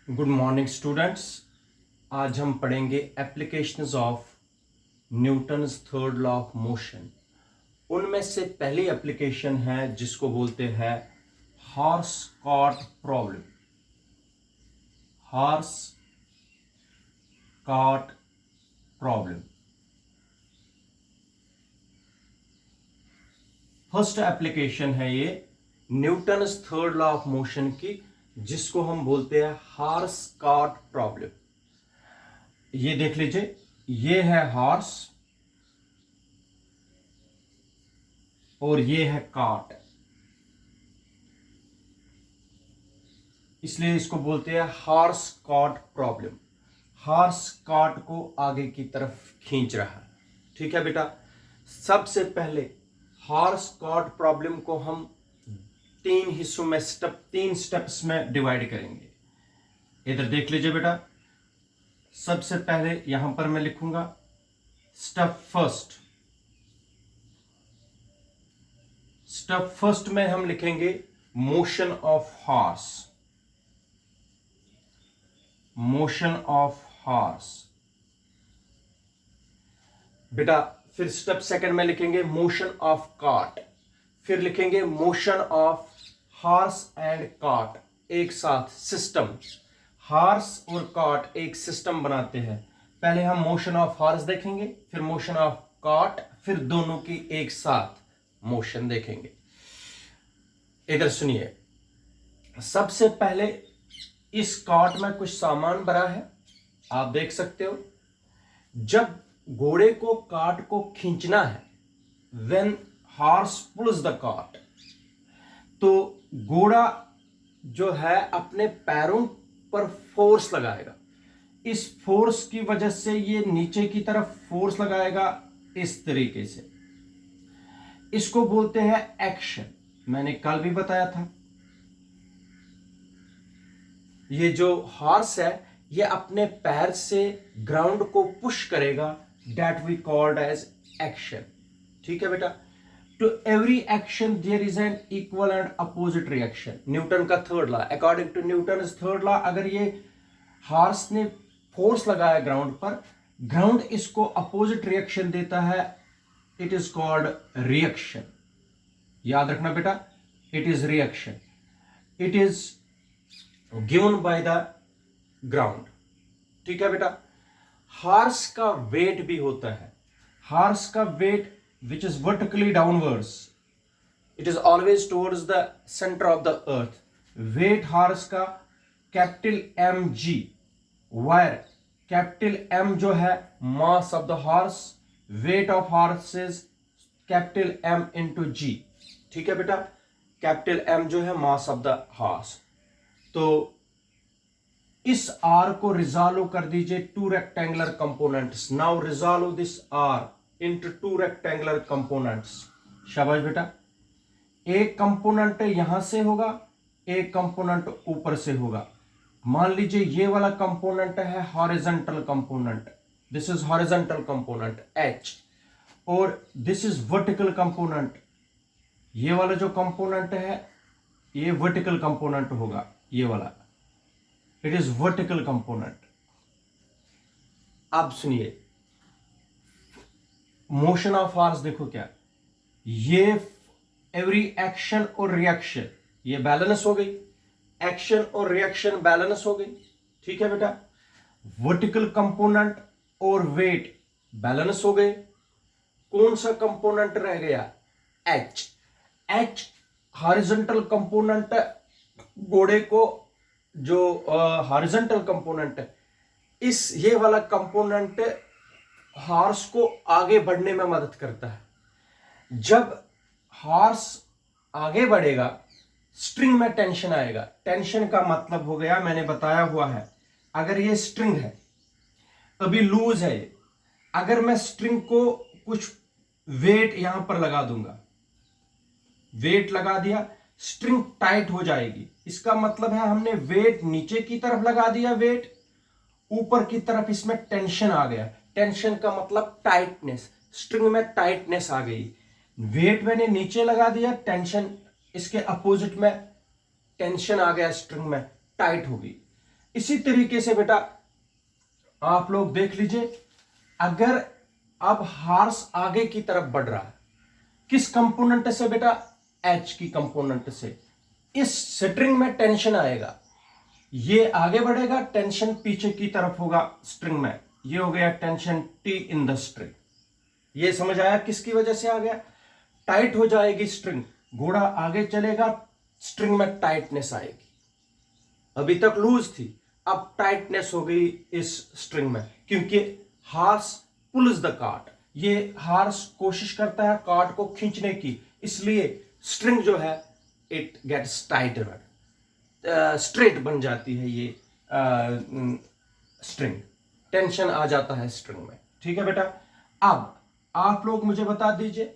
Good morning students. आज हम पढ़ेंगे applications of Newton's third law of motion. उनमें से पहली एप्लीकेशन है जिसको बोलते हैं horse cart problem. Horse cart problem. First application है ये Newton's third law of motion की, जिसको हम बोलते हैं हॉर्स कॉट प्रॉब्लम। ये देख लीजिए, ये है हॉर्स और ये है कॉट, इसलिए इसको बोलते हैं horse cart problem. Horse cart को आगे की तरफ खींच रहा है। ठीक है बेटा, सबसे पहले हॉर्स कॉट प्रॉब्लम को हम तीन हिस्सों में तीन स्टेप्स में डिवाइड करेंगे। इधर देख लीजिए बेटा, सबसे पहले यहां पर मैं लिखूंगा स्टेप फर्स्ट। स्टेप फर्स्ट में हम लिखेंगे motion of horse. Motion of horse बेटा। फिर स्टेप सेकंड में लिखेंगे मोशन ऑफ कॉट। फिर लिखेंगे motion of horse and cart, एक साथ सिस्टम। हॉर्स और कॉट एक सिस्टम बनाते हैं। पहले हम मोशन ऑफ हॉर्स देखेंगे, फिर मोशन ऑफ कॉट, फिर दोनों की एक साथ मोशन देखेंगे। इधर सुनिए, सबसे पहले इस कॉट में कुछ सामान भरा है, आप देख सकते हो। जब घोड़े को कॉट को खींचना है, when horse pulls the cart, तो घोड़ा जो है अपने पैरों पर फोर्स लगाएगा। इस फोर्स की वजह से ये नीचे की तरफ फोर्स लगाएगा इस तरीके से। इसको बोलते हैं एक्शन। मैंने कल भी बताया था, ये जो हॉर्स है ये अपने पैर से ग्राउंड को पुश करेगा, that we called as action. ठीक है बेटा, to every action there is an equal and opposite reaction. Newton का third law, according to Newton third law, अगर ये हॉर्स ने फोर्स लगाया ग्राउंड पर, ग्राउंड इसको अपोजिट रिएक्शन देता है, इट इज कॉल्ड रिएक्शन। याद रखना बेटा, it is reaction. It is given by the ground. ठीक है बेटा, हॉर्स का वेट भी होता है। हॉर्स का wait which is vertically downwards, it is always towards the center of the earth. weight horse का capital mg, where capital m जो है mass of the horse, weight of horse is capital m into g। ठीक है बेटा, capital m जो है mass of the horse। तो इस r को रिजॉल्व कर दीजिए two rectangular components. Now resolve this r into two rectangular components। शाबाश बेटा, एक कंपोनेंट यहां से होगा, एक कंपोनेंट ऊपर से होगा। मान लीजिए ये वाला कंपोनेंट है horizontal component, this is horizontal component h, और दिस इज वर्टिकल कंपोनेंट। ये वाला जो कंपोनेंट है ये वर्टिकल कंपोनेंट होगा, ये वाला, इट इज वर्टिकल कंपोनेंट। अब सुनिए, मोशन ऑफ हॉर्स देखो क्या, ये एवरी एक्शन और रिएक्शन ये बैलेंस हो गई, एक्शन और रिएक्शन बैलेंस हो गई। ठीक है बेटा, वर्टिकल कंपोनेंट और वेट बैलेंस हो गए। कौन सा कंपोनेंट रह गया? एच। एच हॉरिजॉन्टल कंपोनेंट, घोड़े को जो हॉरिजॉन्टल कंपोनेंट है, इस ये वाला कंपोनेंट हॉर्स को आगे बढ़ने में मदद करता है। जब हॉर्स आगे बढ़ेगा, स्ट्रिंग में टेंशन आएगा। टेंशन का मतलब हो गया, मैंने बताया हुआ है, अगर ये स्ट्रिंग है, अभी लूज है ये, अगर मैं स्ट्रिंग को कुछ वेट यहां पर लगा दूंगा, वेट लगा दिया, स्ट्रिंग टाइट हो जाएगी। इसका मतलब है हमने वेट नीचे की तरफ लगा दिया, वेट ऊपर की तरफ इसमें टेंशन आ गया। टेंशन का मतलब टाइटनेस, स्ट्रिंग में टाइटनेस आ गई। वेट मैंने नीचे लगा दिया, टेंशन इसके अपोजिट में टेंशन आ गया, स्ट्रिंग में टाइट हो गई। इसी तरीके से बेटा आप लोग देख लीजिए, अगर अब हार्स आगे की तरफ बढ़ रहा है, किस कंपोनेंट से बेटा? एच की कंपोनेंट से। इस स्ट्रिंग में टेंशन आएगा, ये आगे बढ़ेगा, टेंशन पीछे की तरफ होगा स्ट्रिंग में। ये हो गया tension T in the string. ये समझ आया किसकी वजह से आ गया? टाइट हो जाएगी स्ट्रिंग, घोड़ा आगे चलेगा, स्ट्रिंग में टाइटनेस आएगी। अभी तक लूज थी, अब टाइटनेस हो गई इस स्ट्रिंग में, क्योंकि हार्स पुल्स द कार्ट। ये हार्स कोशिश करता है कार्ट को खींचने की, इसलिए स्ट्रिंग जो है इट गेट्स टाइटर, स्ट्रेट बन जाती है ये स्ट्रिंग, टेंशन आ जाता है स्ट्रिंग में। ठीक है बेटा, अब आप लोग मुझे बता दीजिए,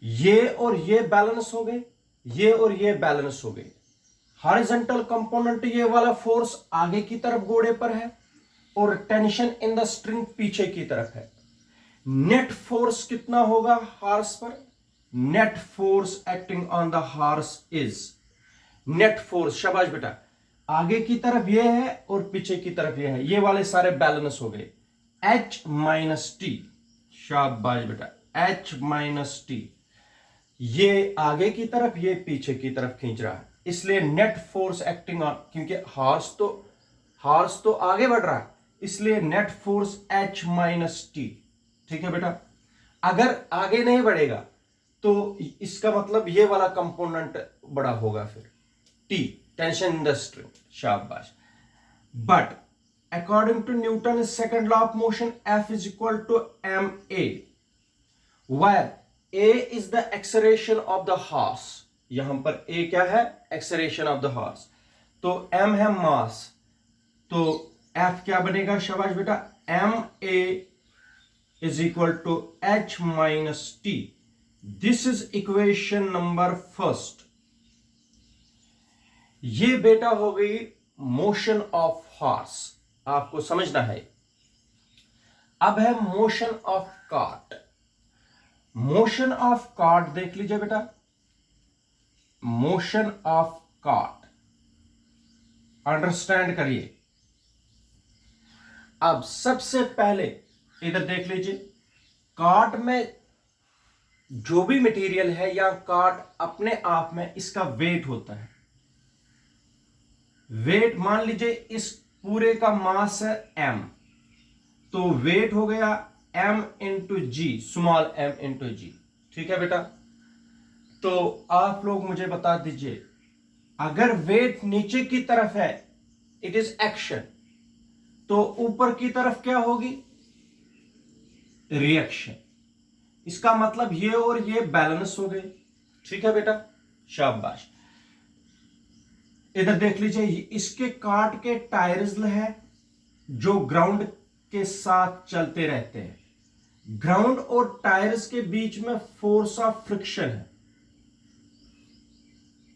ये और ये बैलेंस हो गए, ये और ये बैलेंस हो गए। हॉरिजॉन्टल कंपोनेंट ये वाला फोर्स आगे की तरफ घोड़े पर है और टेंशन इन द स्ट्रिंग पीछे की तरफ है। नेट फोर्स कितना होगा हार्स पर? Net force acting on the horse is, net force, शाबाश बेटा, आगे की तरफ ये है और पीछे की तरफ ये है, ये वाले सारे बैलेंस हो गए। H माइनस टी, शाबाश बेटा, H माइनस टी, ये आगे की तरफ, ये पीछे की तरफ खींच रहा है, इसलिए नेट फोर्स एक्टिंग ऑन, क्योंकि हार्स तो आगे बढ़ रहा है, इसलिए net force H minus T. ठीक है बेटा, अगर आगे नहीं बढ़ेगा तो इसका मतलब ये वाला कंपोनेंट बड़ा होगा, फिर T, tension in the string, शाबाश। But according to Newton's second law of motion, F is equal to ma, where a is the acceleration of the horse। यहां पर a क्या है? acceleration of the horse। तो m है मास, तो F क्या बनेगा? शाबाश बेटा, ma is equal to h minus t। This is equation number first. ये बेटा हो गई मोशन ऑफ हॉर्स, आपको समझना है। अब है motion of cart. Motion of cart देख लीजिए बेटा, मोशन ऑफ कार्ट अंडरस्टैंड करिए। अब सबसे पहले इधर देख लीजिए, कार्ट में जो भी मटेरियल है या कार्ट अपने आप में इसका वेट होता है। वेट मान लीजिए इस पूरे का मास है m, तो वेट हो गया m इंटू जी, स्मॉल m इंटू जी। ठीक है बेटा, तो आप लोग मुझे बता दीजिए, अगर वेट नीचे की तरफ है इट इज एक्शन, तो ऊपर की तरफ क्या होगी? रिएक्शन। इसका मतलब ये और ये बैलेंस हो गए। ठीक है बेटा, शाबाश। इधर देख लीजिए, इसके कार्ट के टायर्स है जो ग्राउंड के साथ चलते रहते हैं। ग्राउंड और टायर्स के बीच में फोर्स ऑफ फ्रिक्शन है,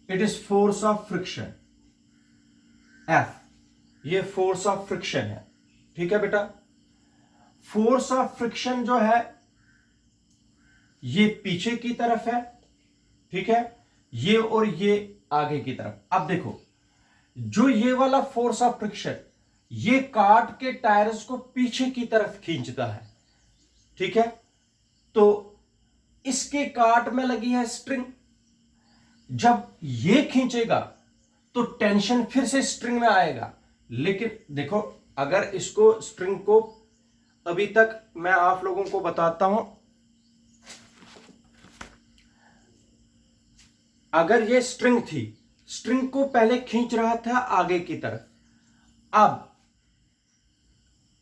it is force of friction F, ये फोर्स ऑफ फ्रिक्शन है। ठीक है बेटा, फोर्स ऑफ फ्रिक्शन जो है ये पीछे की तरफ है, ठीक है, ये और ये आगे की तरफ। अब देखो, जो ये वाला फोर्स ऑफ फ्रिक्शन ये कार्ट के टायर्स को पीछे की तरफ खींचता है। ठीक है, तो इसके कार्ट में लगी है स्ट्रिंग, जब ये खींचेगा तो टेंशन फिर से स्ट्रिंग में आएगा। लेकिन देखो, अगर इसको स्ट्रिंग को, अभी तक मैं आप लोगों को बताता हूं, अगर ये स्ट्रिंग थी, स्ट्रिंग को पहले खींच रहा था आगे की तरफ, अब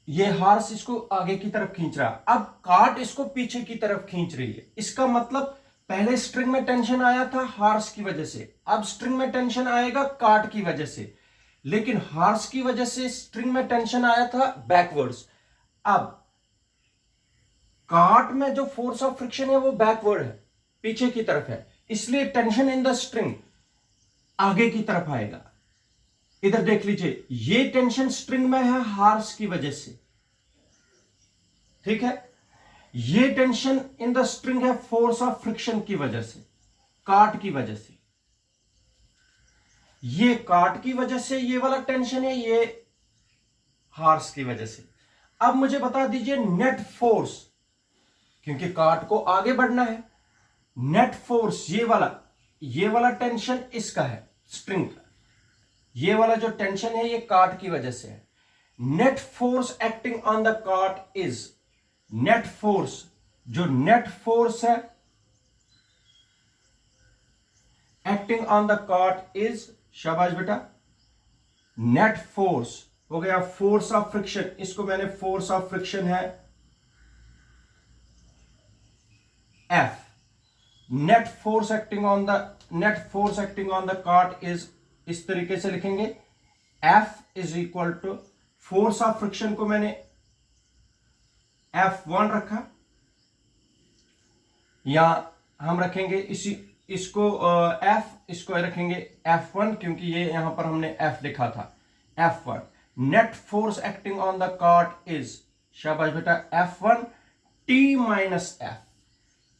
ये हार्स इसको आगे की तरफ खींच रहा, अब कार्ट इसको पीछे की तरफ खींच रही है। इसका मतलब पहले स्ट्रिंग में टेंशन आया था हार्स की वजह से, अब स्ट्रिंग में टेंशन आएगा कार्ट की वजह से। लेकिन हार्स की वजह से स्ट्रिंग में टेंशन आया था बैकवर्ड्स, अब कार्ट में जो फोर्स ऑफ फ्रिक्शन है वो बैकवर्ड है, पीछे की तरफ है, इसलिए टेंशन इन द स्ट्रिंग आगे की तरफ आएगा। इधर देख लीजिए, ये टेंशन स्ट्रिंग में है हार्स की वजह से, ठीक है, ये टेंशन इन द स्ट्रिंग है फोर्स ऑफ फ्रिक्शन की वजह से, कार्ट की वजह से। ये कार्ट की वजह से ये वाला टेंशन है, ये हॉर्स की वजह से। अब मुझे बता दीजिए नेट फोर्स, क्योंकि कार्ट को आगे बढ़ना है। नेट फोर्स ये वाला टेंशन इसका है, स्ट्रिंग का। ये वाला जो टेंशन है ये कार्ट की वजह से है। Net force acting on the cart is, net force, जो नेट फोर्स है acting on the cart is, शाबाश बेटा, नेट फोर्स हो गया फोर्स ऑफ फ्रिक्शन, इसको मैंने फोर्स ऑफ फ्रिक्शन है F। Net force acting on the cart is, इस तरीके से लिखेंगे, F is equal to, force of friction को मैंने F1 रखा, या हम रखेंगे इसको F, इसको रखेंगे F1, क्योंकि ये यहां पर हमने F लिखा था, F1। Net force acting on the cart is, शाबाश बेटा, F1 T माइनस F।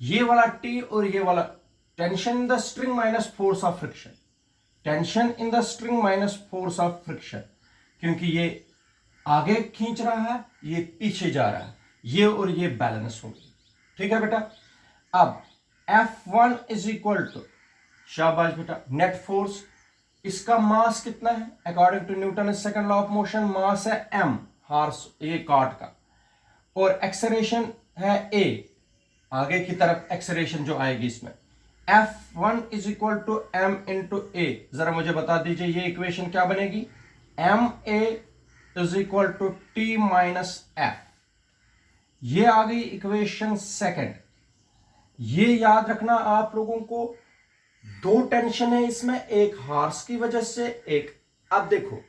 ये वाला T और ये वाला tension in the string minus force of friction, tension in the string minus force of friction, क्योंकि ये आगे खींच रहा है, ये पीछे जा रहा है, ये और ये बैलेंस होगी। ठीक है बेटा। अब F1 इज इक्वल टू, शाबाश बेटा, नेट फोर्स, इसका मास कितना है according to Newton second law of motion, mass है m, हॉर्स ये कार्ट का, और एक्सेलरेशन है a, आगे की तरफ एक्सेलरेशन जो आएगी इसमें। F1 is equal to m into a, जरा मुझे बता दीजिए ये इक्वेशन क्या बनेगी, ma is equal to t minus f। ये आ गई इक्वेशन सेकंड। ये याद रखना आप लोगों को, दो टेंशन है इसमें, एक हॉर्स की वजह से, एक, अब देखो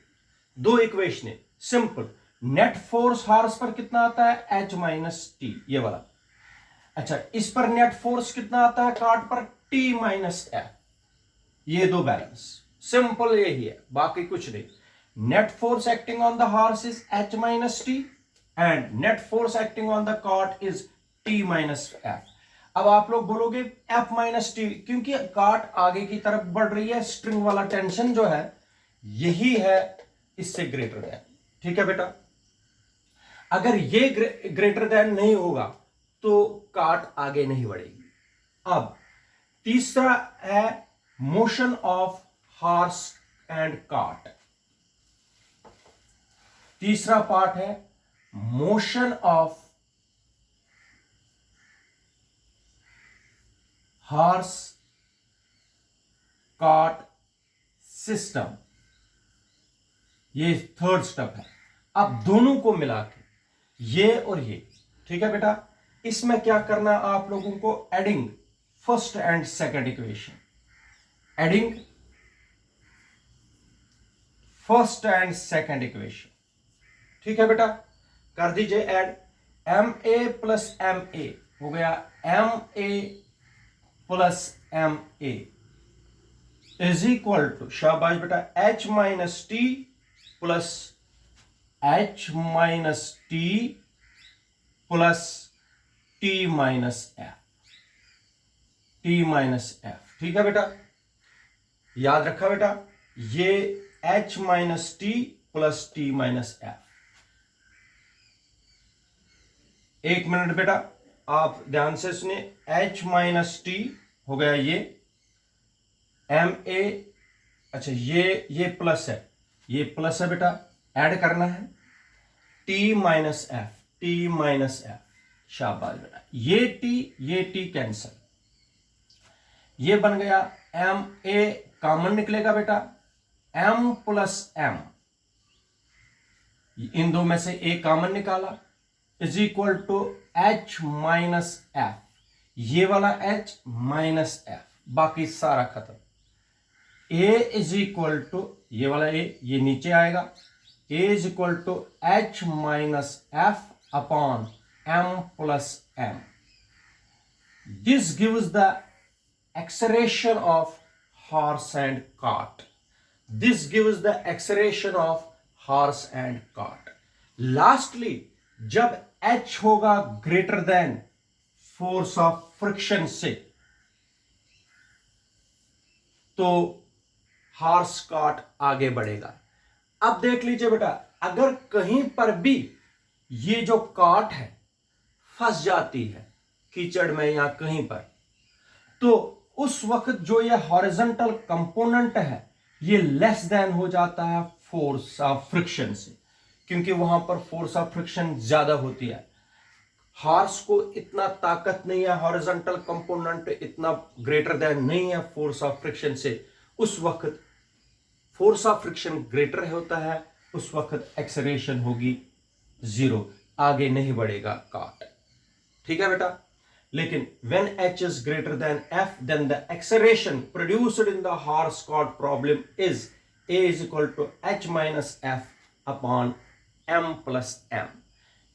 दो इक्वेशन है सिंपल। नेट फोर्स हॉर्स पर कितना आता है, H माइनस टी, ये वाला। अच्छा, इस पर नेट फोर्स कितना आता है कार्ट पर, T माइनस F। ये दो बैलेंस, सिंपल यही है, बाकी कुछ नहीं। Net force acting on the horse is H minus T and net force acting on the cart is T minus F। अब आप लोग बोलोगे F माइनस टी, क्योंकि कार्ट आगे की तरफ बढ़ रही है, स्ट्रिंग वाला टेंशन जो है यही है इससे ग्रेटर देन। ठीक है बेटा। अगर ये ग्रेटर देन नहीं होगा तो कार्ट आगे नहीं बढ़ेगी। अब तीसरा है motion of horse and cart. तीसरा पार्ट है motion of horse cart system, ये थर्ड स्टेप है। अब दोनों को मिला के, ये और ये, ठीक है बेटा, इसमें क्या करना आप लोगों को, adding first and second equation, adding first and second equation. ठीक है बेटा, कर दीजिए add, M A plus M A हो गया M A plus M A is equal to, शाबाश बेटा, H minus T plus H minus T plus T minus F, T minus F. ठीक है बेटा, याद रखा बेटा, ये H minus T plus T minus F. एक मिनट बेटा, आप ध्यान से सुनिए, एच माइनस टी हो गया ये एम ए, अच्छा ये प्लस है, ये प्लस है बेटा, ऐड करना है, T minus F, T minus F, शाबाश बेटा, ये टी कैंसल, ये बन गया एम ए, कॉमन निकलेगा बेटा, एम प्लस एम, इन दो में से एक कॉमन निकाला, is equal to H minus F, ये वाला एच माइनस एफ, बाकी सारा खत्म। ए इज इक्वल टू, ये वाला ए ये नीचे आएगा, a is equal to H minus F upon M plus M. This gives the acceleration of horse and cart. This gives the acceleration of horse and cart. Lastly, जब h होगा greater than force of friction से, तो horse cart आगे बढ़ेगा। अब देख लीजिए बेटा, अगर कहीं पर भी ये जो काट है फंस जाती है कीचड़ में या कहीं पर, तो उस वक्त जो ये हॉरिजॉन्टल कंपोनेंट है ये लेस देन हो जाता है फोर्स ऑफ फ्रिक्शन से, क्योंकि वहां पर फोर्स ऑफ फ्रिक्शन ज्यादा होती है। हॉर्स को इतना ताकत नहीं है, हॉरिजॉन्टल कंपोनेंट इतना ग्रेटर देन नहीं है फोर्स ऑफ फ्रिक्शन से। उस वक्त फोर्स ऑफ फ्रिक्शन ग्रेटर होता है, उस वक्त एक्सेलरेशन होगी जीरो, आगे नहीं बढ़ेगा काट। ठीक है बेटा। लेकिन when h is greater than f, then the acceleration produced in the horse caught problem is a is equal to h minus f upon m plus m।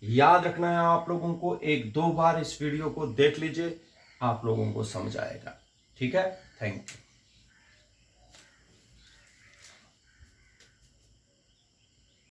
याद रखना है आप लोगों को, एक दो बार इस वीडियो को देख लीजिए, आप लोगों को समझ आएगा। ठीक है, थैंक यू।